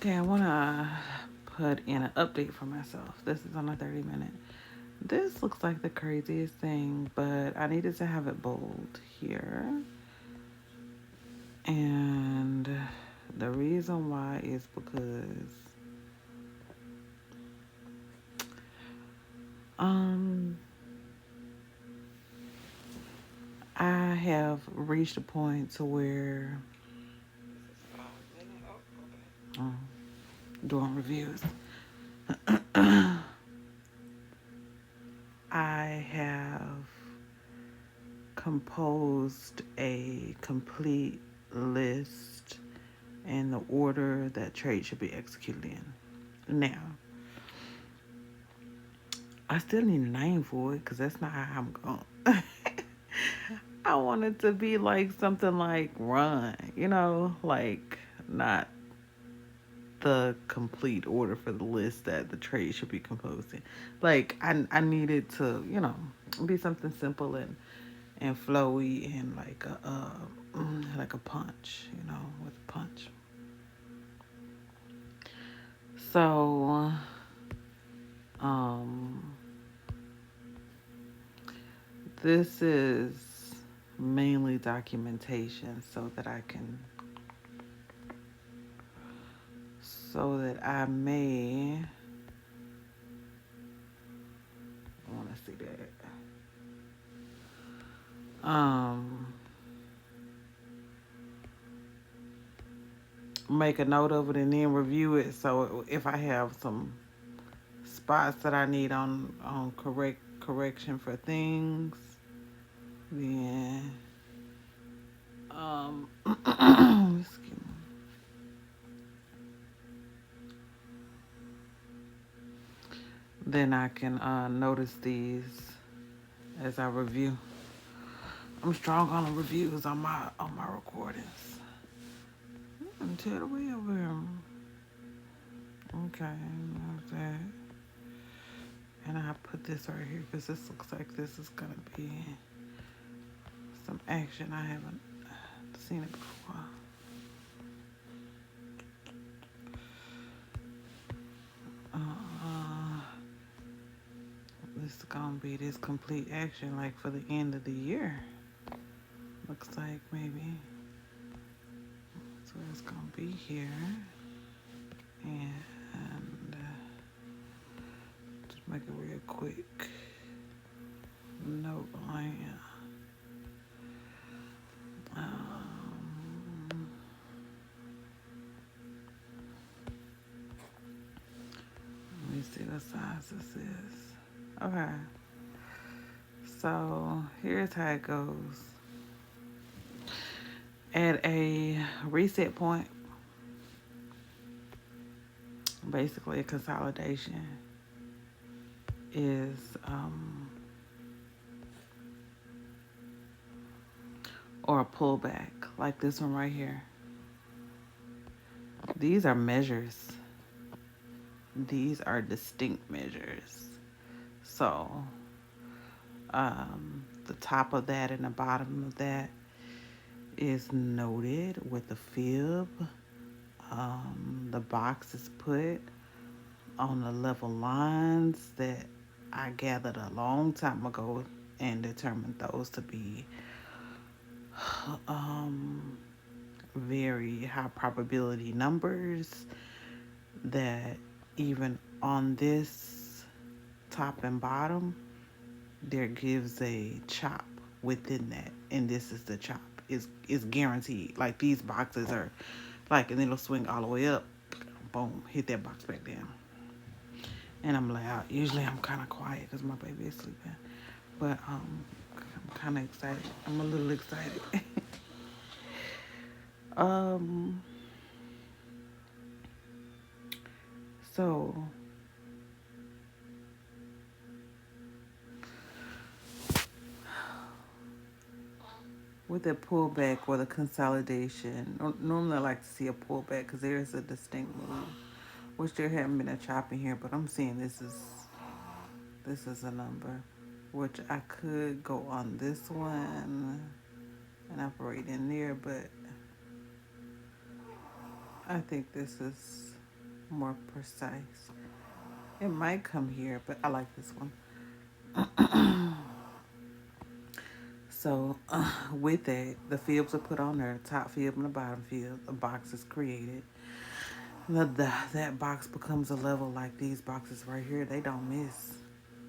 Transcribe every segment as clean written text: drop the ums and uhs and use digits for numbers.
Okay, I want to put in an update for myself. This is on a 30-minute. This looks like the craziest thing, but I needed to have it bold here. And the reason why is because um I have reached a point to where um, doing reviews. I have composed a complete list in the order that trade should be executed in. Now, I still need a name for it because that's not how I'm going. I want it to be like something like Run, like not the complete order for the list that the trade should be composed in. Like I need it to be something simple and flowy and like a punch, with a punch. So um this is mainly documentation so that I may I want to see that. Make a note of it and then review it. So if I have some spots that I need on correction for things, then excuse me. Then I can notice these as I review. I'm strong on the reviews on my recordings. Tell the way over here. Okay, like that. And I put this right here because this looks like this is gonna be some action. I haven't seen it before. Uh, this is gonna be this complete action like for the end of the year. Looks like maybe. So it's gonna be here. And just make it real quick. Note line. Let me see what size this is. Okay. So here's how it goes. At a reset point, basically a consolidation is or a pullback like this one right here. These are measures. These are distinct measures. So the top of that and the bottom of that is noted with the fib. The box is put on the level lines that I gathered a long time ago and determined those to be very high probability numbers that even on this top and bottom there gives a chop within that, and this is the chop. Is guaranteed. Like these boxes are like, and it'll swing all the way up, boom, hit that box back down. And I'm loud. Usually I'm kind of quiet because my baby is sleeping, but I'm kind of excited. I'm a little excited. um so with the pullback or the consolidation, normally I like to see a pullback because there is a distinct move, which there hadn't been a chop in here, but I'm seeing this is a number, which I could go on this one and operate in there, but I think this is more precise. It might come here, but I like this one. So with that, the fibs are put on there, top fib and the bottom fib. A box is created. That box becomes a level like these boxes right here. They don't miss.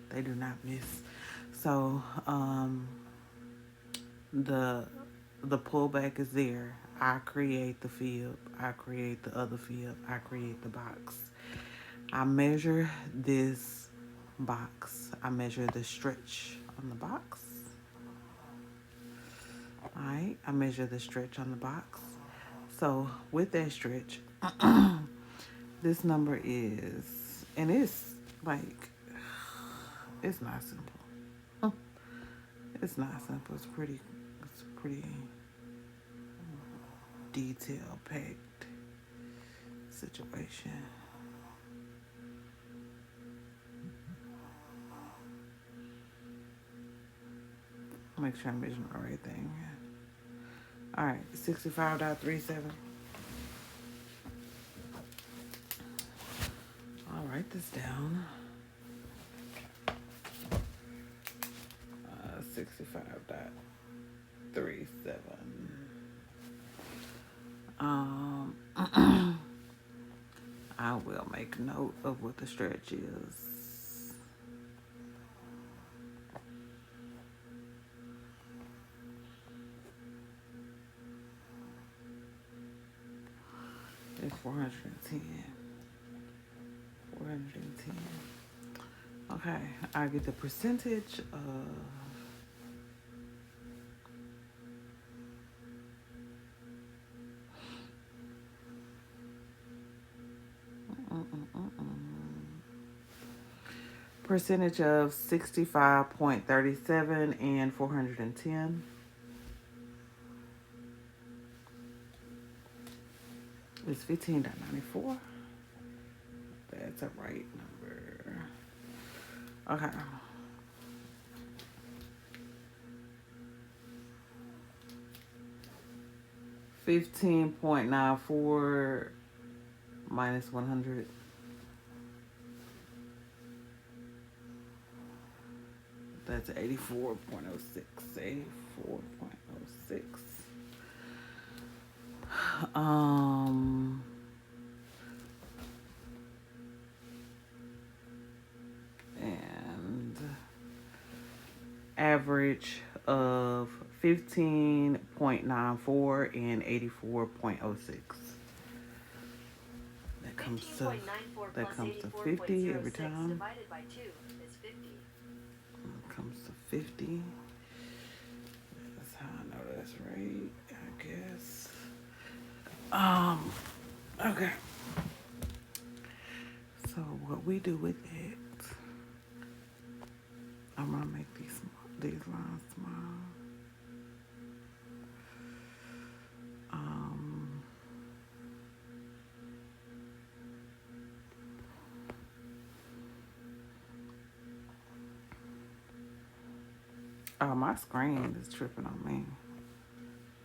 They do not miss. So the the pullback is there. I create the fib. I create the other fib. I create the box. I measure this box. I measure the stretch on the box. Alright, I measure the stretch on the box. So with that stretch, this number is, and it's like, it's not simple. It's not simple. It's pretty detail packed situation. Make sure I'm measuring the right thing. All right, 65.37. I'll write this down. 65.37. I will make note of what the stretch is. It's 410. 410. Okay, I get the percentage of percentage of 65.37 and 410 is 15.94. That's a right number. Okay. $15.94 minus 100. That's 84.06. 84.06. And average of 15.94 and 84.06. That comes to 50 every time. Divided by 2 is 50. That comes to 50. That's how I know that's right, I guess. Okay. So what we do with it, I'm gonna make these lines small. Oh, my screen is tripping on me.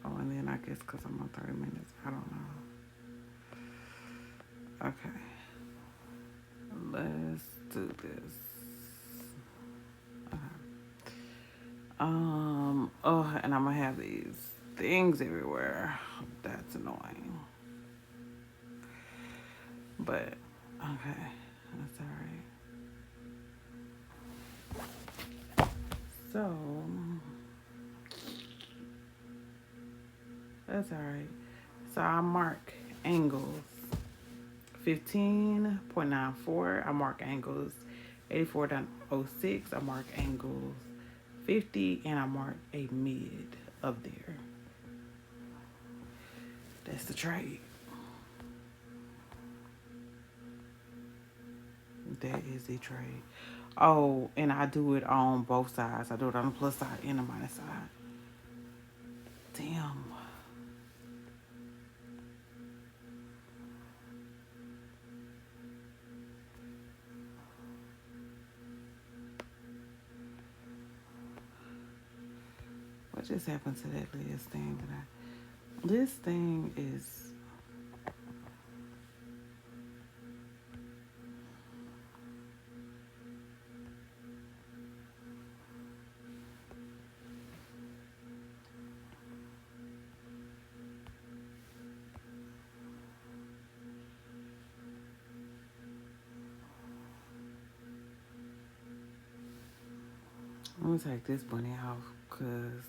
Oh, and then I guess because I'm on 30 minutes, I don't know. Okay. Let's do this. Okay. Oh, and I'm gonna have these things everywhere. That's annoying. But, okay. That's alright. So, that's alright. So I mark angles 15.94. I mark angles 84.06. I mark angles 50, and I mark a mid up there. That's the trade. That is the trade. Oh, and I do it on both sides. I do it on the plus side and the minus side. Damn. What just happened to that last thing that this thing is I'm gonna take this bunny off because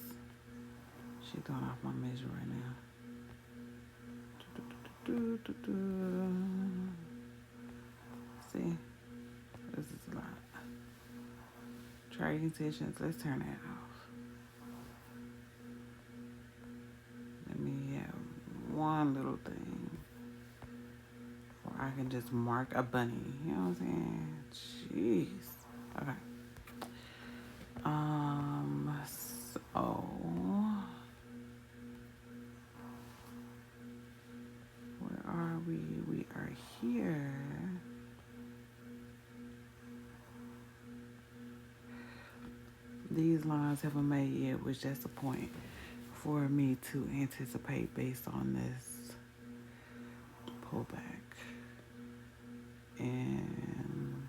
she's throwing off my measure right now. See, this is a lot. Trading sessions, let's turn that off. Let me have one little thing where I can just mark a bunny. You know what I'm saying? Jeez. Okay. So where are we? We are here. These lines haven't made yet, which that's the point for me to anticipate based on this pullback. And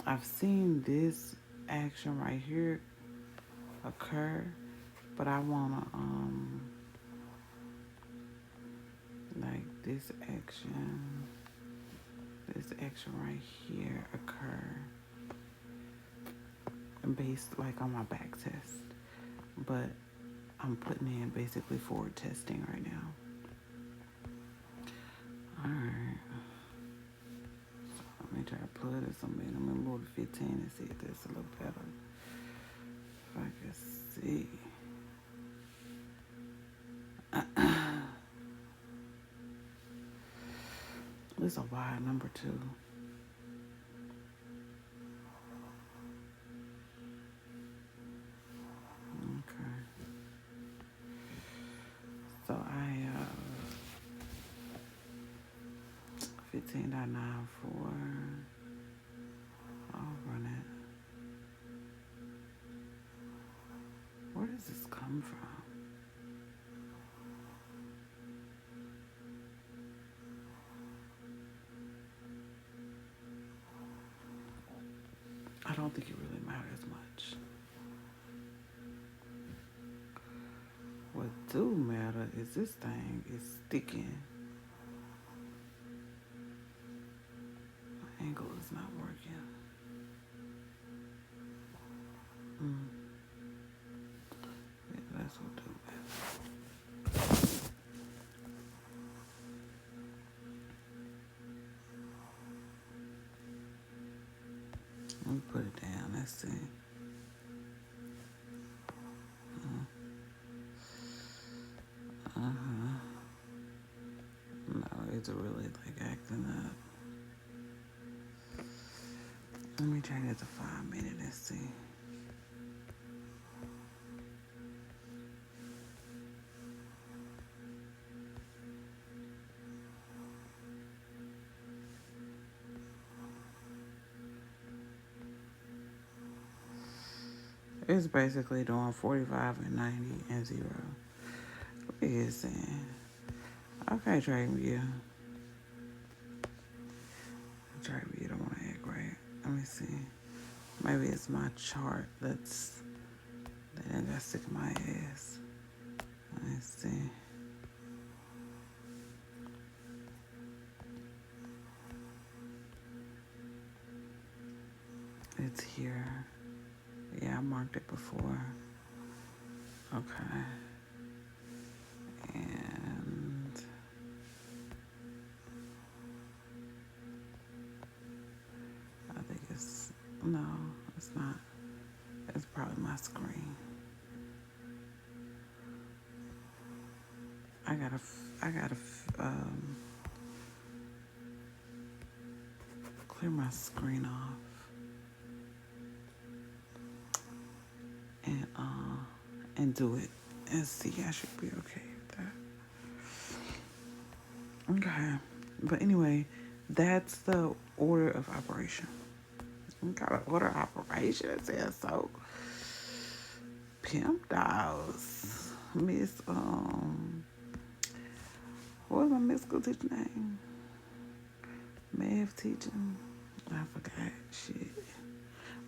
I've seen this action right here occur, but I wanna like this action right here occur based like on my back test, but I'm putting in basically forward testing right now. Alright, so let me try to plug this somewhere. I'm gonna move to 15 and see if that's a little better, if I can see. It's a wide number too. Okay. So I have 15.94. I'll run it. Where does this come from? I don't think it really matters much. What do matter is this thing is sticking. My angle is not working. Yeah, that's what do matter. Let me put it down. Let's see. No, it's really like acting up. Let me change it to 5 minutes. Let's see. It's basically doing 45 and 90 and 0. What is saying? Okay, TradingView. TradingView don't want to act right. Let me see. Maybe it's my chart that I got sick of my ass. Let me see. It's here. Yeah, I marked it before. Okay. And I think no, it's not. It's probably my screen. I gotta clear my screen off and do it and see. I should be okay with that. Okay, but anyway, that's the order of operation. We got an order of operation. It says so. Pimp Dolls, Miss what was my middle school teacher name? Math teaching. I forgot. Shit.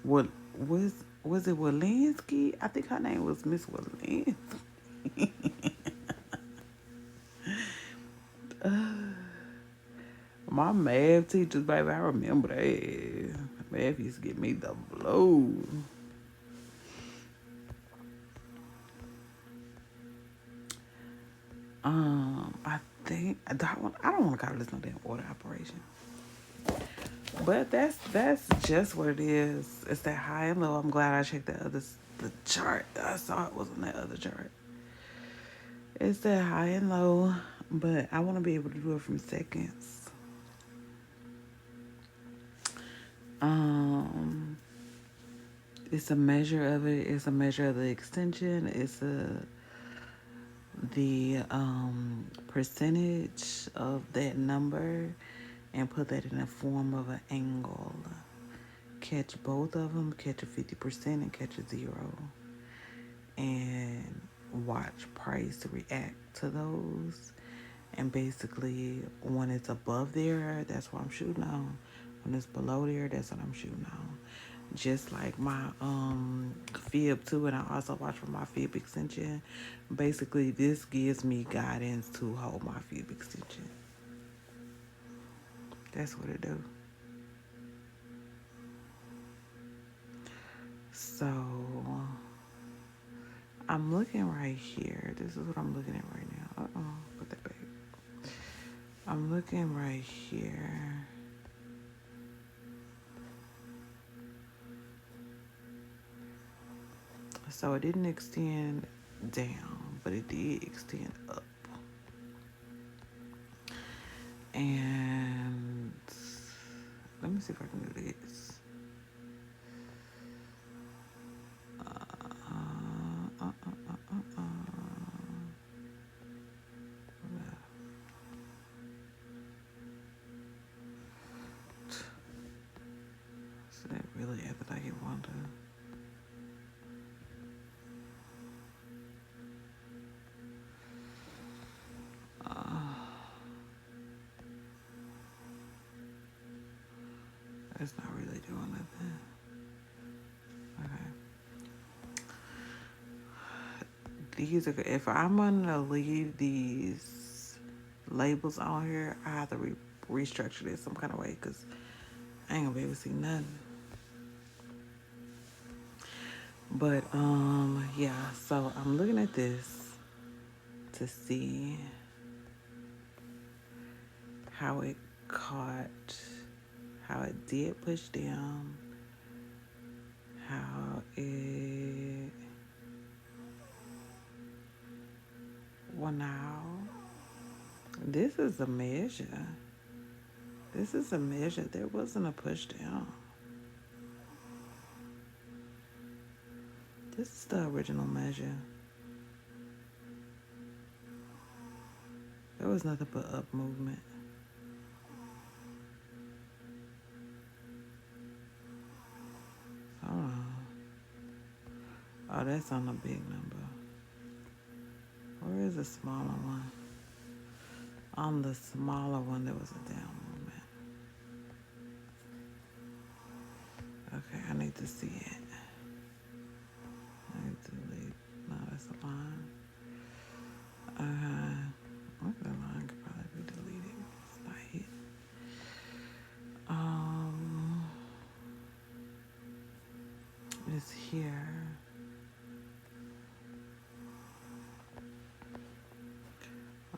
What was it Walensky? I think her name was Miss Walensky. My math teachers, baby, I remember that. Matthews give me the blow. I think I don't want to call this no damn order operation, but that's just what it is. It's that high and low. I'm glad I checked the chart. I saw it was on that other chart. It's that high and low, but I want to be able to do it from seconds. Um, it's a measure of it. It's a measure of the extension. It's the percentage of that number and put that in the form of an angle. Catch both of them, catch a 50% and catch a 0. And watch price react to those. And basically, when it's above there, that's what I'm shooting on. When it's below there, that's what I'm shooting on. Just like my fib too, and I also watch for my fib extension. Basically, this gives me guidance to hold my fib extension. That's what it do. So I'm looking right here. This is what I'm looking at right now. Put that back. I'm looking right here. So it didn't extend down, but it did extend up. And let me see if I can do this. So that really acted like it wanted to. It's not really doing nothing. Okay. These are, if I'm gonna leave these labels on here, I have to restructure this some kind of way because I ain't gonna be able to see nothing. But yeah, so I'm looking at this to see how it caught, how it did push down, how it went out. This is a measure. This is a measure. There wasn't a push down. This is the original measure. There was nothing but up movement. Hold on. Oh, that's on the big number. Where is the smaller one? On the smaller one, there was a down movement. Okay, I need to see it. I need to delete. No, that's a line. The line could probably be deleted. It's not hit. It's here.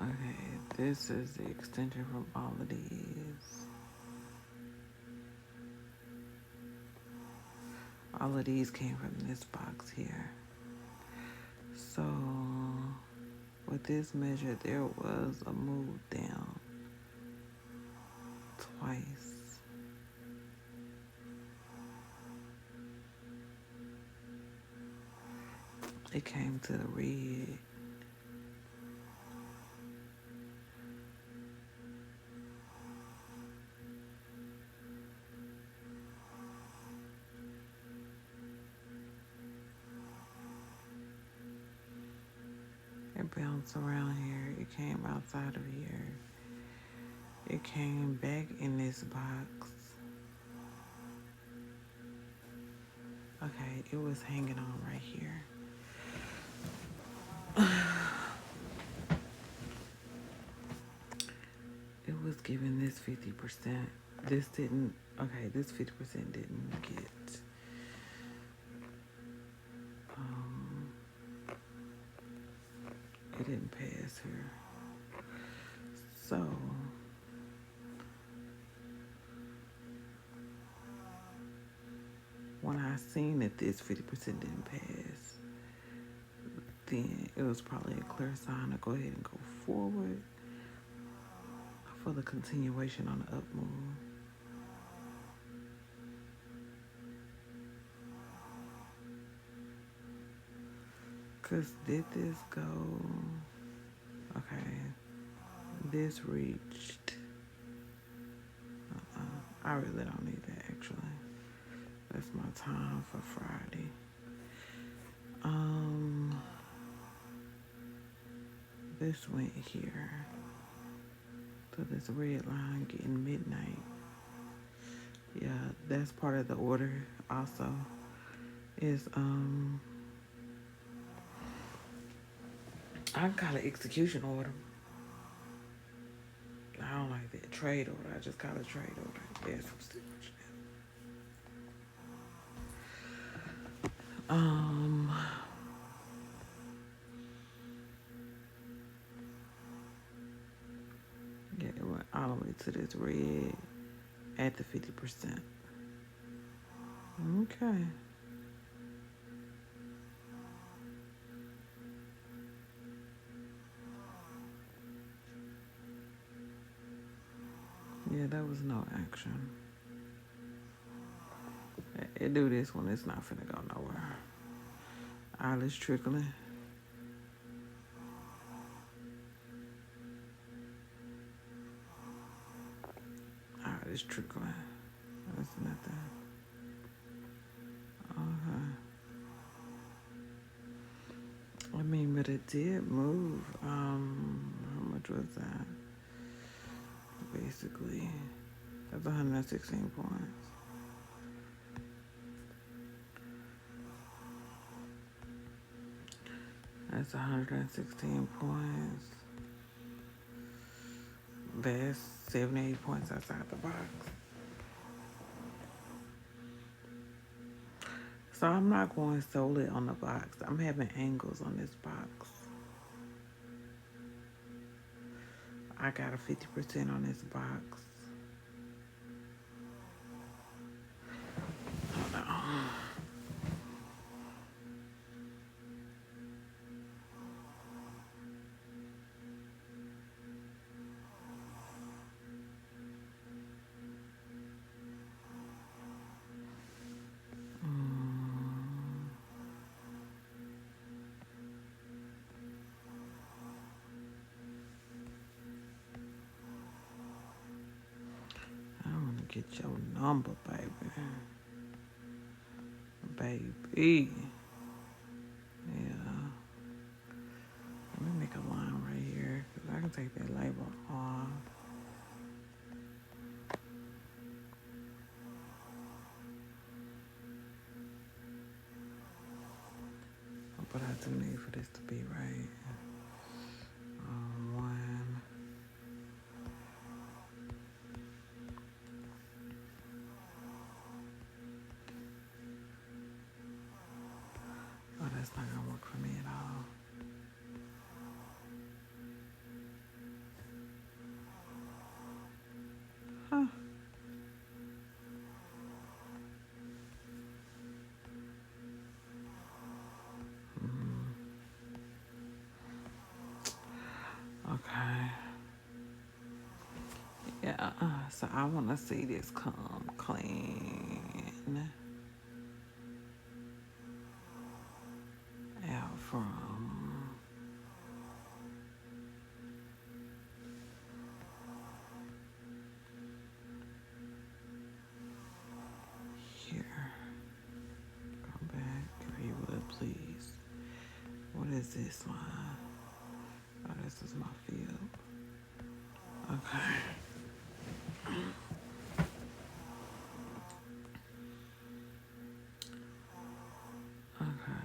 Okay, this is the extension from all of these. All of these came from this box here. So with this measure, there was a move down twice. It came to the red. It bounced around here. It came outside of here. It came back in this box. Okay, it was hanging on right here. It was giving this 50%. This didn't, okay, this 50% didn't get, um, it didn't pass here. So, when I seen that this 50% didn't pass, then it was probably a clear sign to go ahead and go forward for the continuation on the up move. Cause did this go? Okay, this reached. I really don't need that actually. That's my time for Friday. This went here. So this red line getting midnight. Yeah, that's part of the order also. Is I call it execution order. I don't like that trade order. I just call it trade order. There's some stupid shit. Yeah, it went all the way to this red at the 50%. Okay. Yeah, that was no action. It do this when it's not finna go nowhere. All this trickling. All this trickling. That's nothing. Okay. I mean, but it did move. How much was that? Basically, that's 116 points. That's 116 points. That's 78 points outside the box. So I'm not going solely on the box. I'm having angles on this box. I got a 50% on this box. Hold on. I want to get your number, baby. Baby. Yeah. Let me make a line right here because I can take that label off. But I do need for this to be right. One. Oh, that's not gonna work for me at all. Huh. Okay. Yeah. So I want to see this come clean out from here. Come back if you would, please. What is this line? Oh, this is my field. Okay. Okay.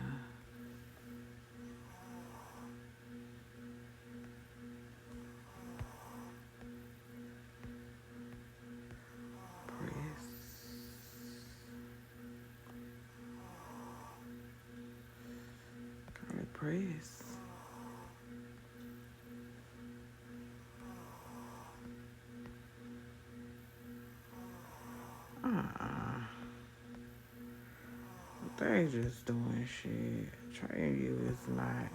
press. Uh-uh. They just doing shit. Trading you is not.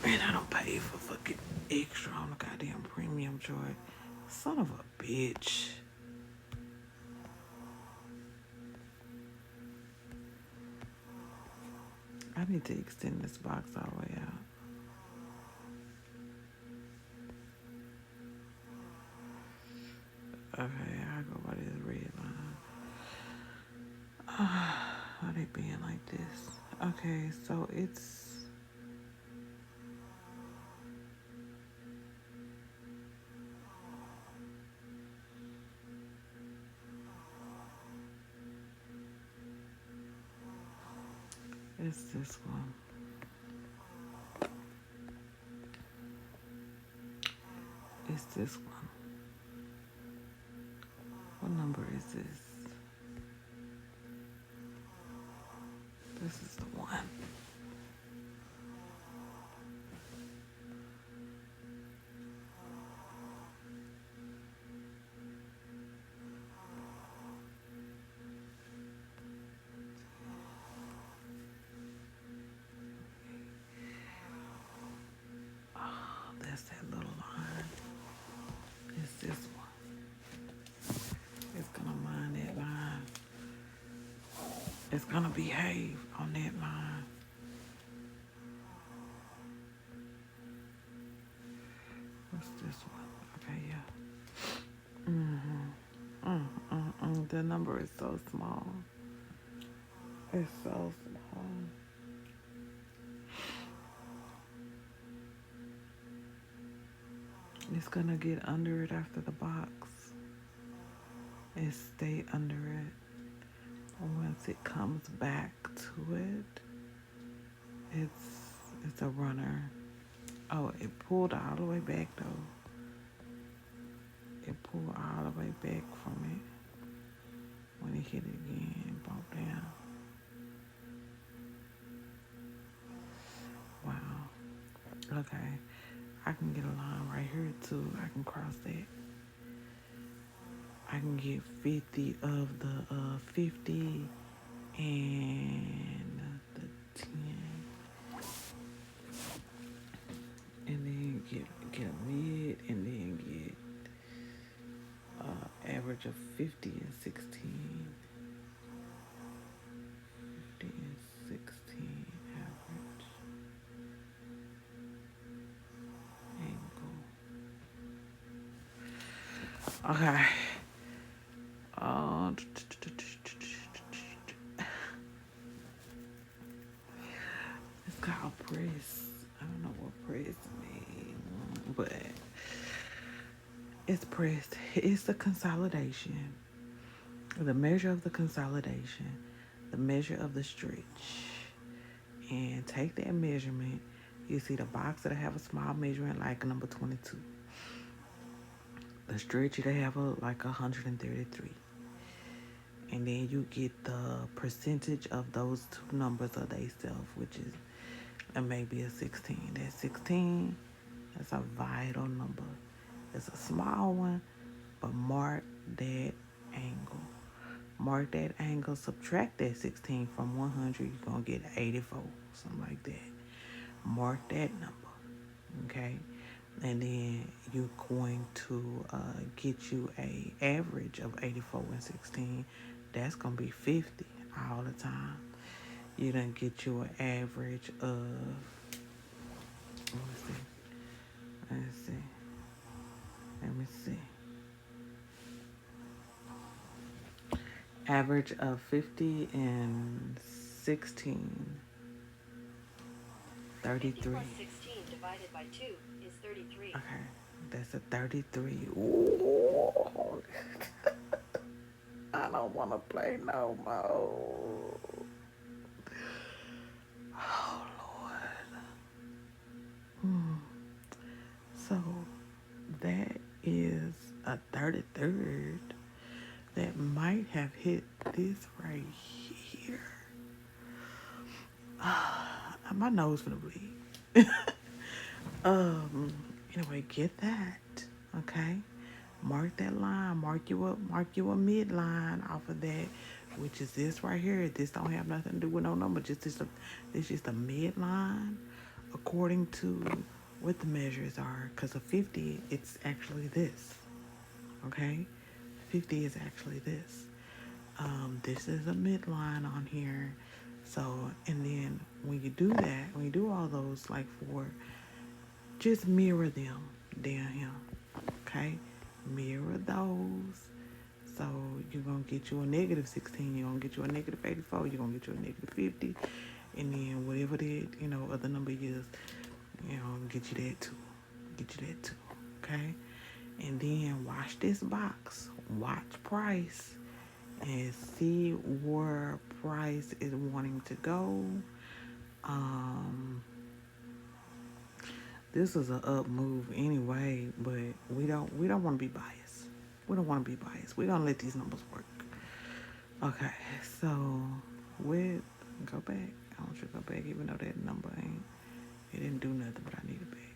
And I don't pay for fucking extra on the goddamn premium joy. Son of a bitch. I need to extend this box all the way out. Okay, I'll go by this red line. Why they being like this? Okay, so it's this one. It's this one. What number is this? This is the one. Oh, that's that little line. It's this one. It's gonna mind that line. It's gonna behave on that line. What's this one? Okay, yeah. The number is so small. It's so small. It's gonna get under it after the box. It stay under it. Once it comes back to it, it's a runner. Oh, it pulled all the way back though. It pulled all the way back from it. When it hit it again, it broke down. Wow. Okay. I can get a line right here too. I can cross that. I can get 50 of the 50 and the 10. And then get a mid and then get average of 50 and 16. 50 and 16 average. Angle. Okay. It's called press. I don't know what press means, but it's press. It's the consolidation. The measure of the consolidation. The measure of the stretch. And take that measurement. You see the box that have a small measurement like number 22. The stretch they have like 133. And then you get the percentage of those two numbers of themselves, which is maybe a 16. That 16, that's a vital number. It's a small one, but mark that angle. Mark that angle, subtract that 16 from 100, you're going to get 84, something like that. Mark that number, okay? And then you're going to get you a average of 84 and 16. That's going to be 50 all the time. You're going to get you an average of, let me see. Average of 50 and 16. 33. 50 plus 16 divided by 2 is 33. Okay, that's a 33. Ooh. I don't want to play no more. Oh, Lord. So that is a 33rd that might have hit this right here. My nose gonna bleed. um. Anyway, get that. Okay. Mark that line. Mark you a midline off of that, which is this right here. This don't have nothing to do with no number. This just a midline according to what the measures are. Cause a 50, it's actually this. Okay. 50 is actually this. This is a midline on here. So, and then when you do that, when you do all those, like for, just mirror them down here. Okay? Mirror those. So you're going to get you a negative 16. You're going to get you a negative 84. You're going to get you a negative 50. And then whatever the, other number is, get you that too. Get you that too. Okay? And then watch this box. Watch price. And see where price is wanting to go. This is an up move anyway, but we don't want to be biased. We don't want to be biased. We're gonna let these numbers work. Okay, so go back. I want you to go back, even though that number it didn't do nothing, but I need it back.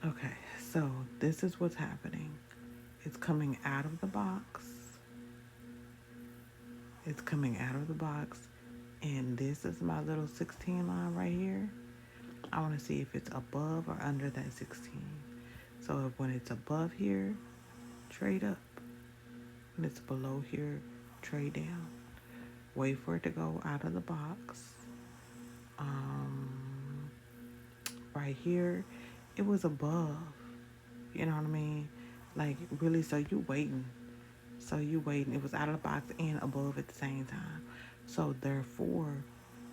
Okay, so this is what's happening. It's coming out of the box. It's coming out of the box, and this is my little 16 line right here. I want to see if it's above or under that 16. So when it's above here, trade up. When it's below here, trade down. Wait for it to go out of the box. Right here, it was above. You know what I mean? Like, really, so you waiting. It was out of the box and above at the same time. So therefore,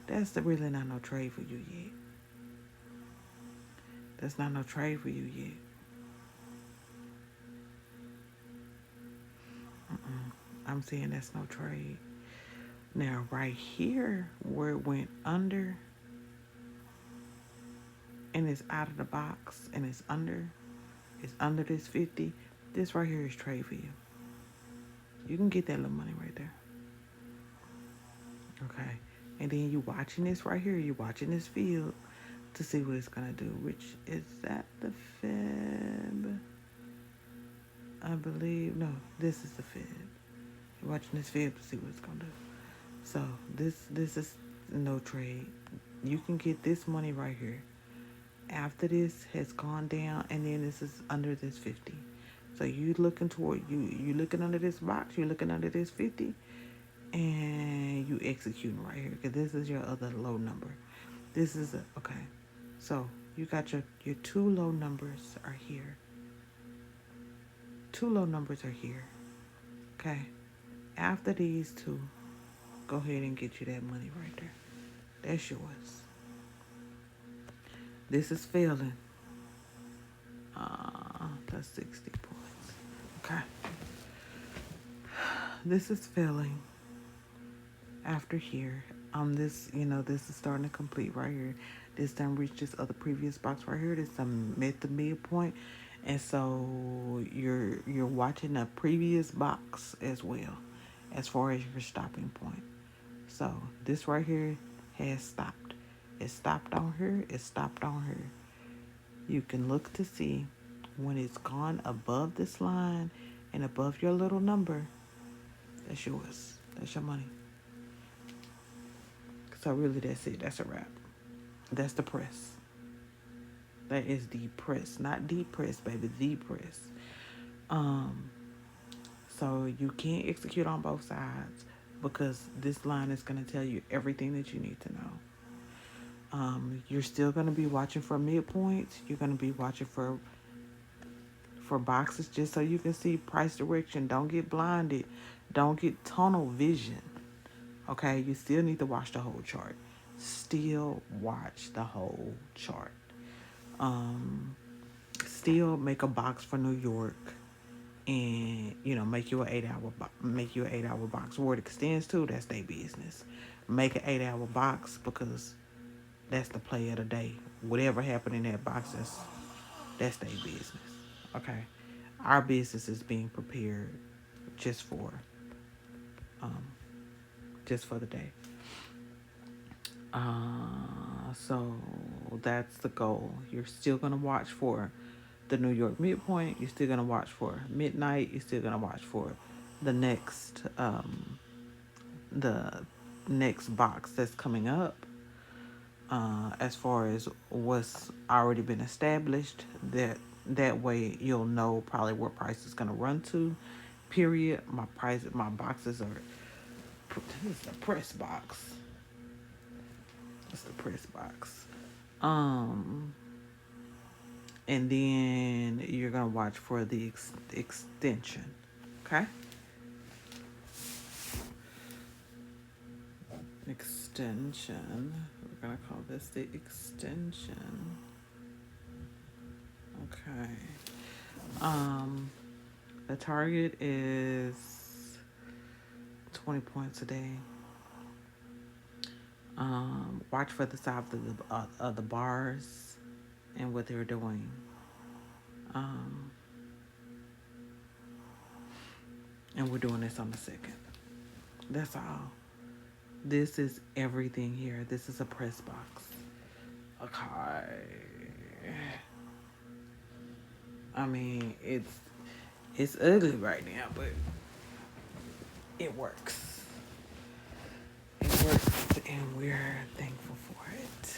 that's really not no trade for you yet. That's not no trade for you yet. I'm saying that's no trade. Now, right here, where it went under, and it's out of the box, and it's under this 50, this right here is trade for you. You can get that little money right there. Okay. And then you watching this right here, you watching this field to see what it's going to do, which is at the Fib. I believe, no, this is the Fib. You're watching this Fib to see what it's going to do. So this is no trade. You can get this money right here. After this has gone down, and then this is under this 50. So you looking toward, you looking under this box, you looking under this 50, and you executing right here, because this is your other low number. This is okay. So you got your two low numbers are here. Two low numbers are here. Okay. After these two, go ahead and get you that money right there. That's yours. This is failing. That's 60 points. Okay. This is failing. After here, this is starting to complete right here. This done reached this other previous box right here. This done met the midpoint, and so you're watching a previous box as well, as far as your stopping point. So this right here has stopped. It stopped on here. It stopped on here. You can look to see when it's gone above this line and above your little number. That's yours. That's your money. So really, that's it. That's a wrap. That's the press. That is the press, not deep press, baby. The press. So you can't execute on both sides, because this line is going to tell you everything that you need to know. You're still going to be watching for midpoints. You're going to be watching for boxes, just so you can see price direction. Don't get blinded. Don't get tunnel vision. Okay, you still need to watch the whole chart. Still watch the whole chart. Still make a box for New York, and make you an 8-hour box. Where it extends to, that's their business. Make an 8-hour box, because that's the play of the day. Whatever happened in that box, that's their business. Okay, our business is being prepared just for the day. So that's the goal. You're still gonna watch for the New York midpoint. You're still gonna watch for midnight. You're still gonna watch for the next the next box that's coming up. As far as what's already been established, that way you'll know probably what price is gonna run to. Period. My boxes are. This is the press box. It's the press box. Um, and then you're gonna watch for the extension. Okay. Extension. We're gonna call this the extension. Okay. The target is 20 points a day. Watch for the size of the bars and what they're doing. And we're doing this on the 2nd. That's all. This is everything here. This is a press box. Okay. I mean, it's ugly right now, but it works. It works, and we're thankful for it.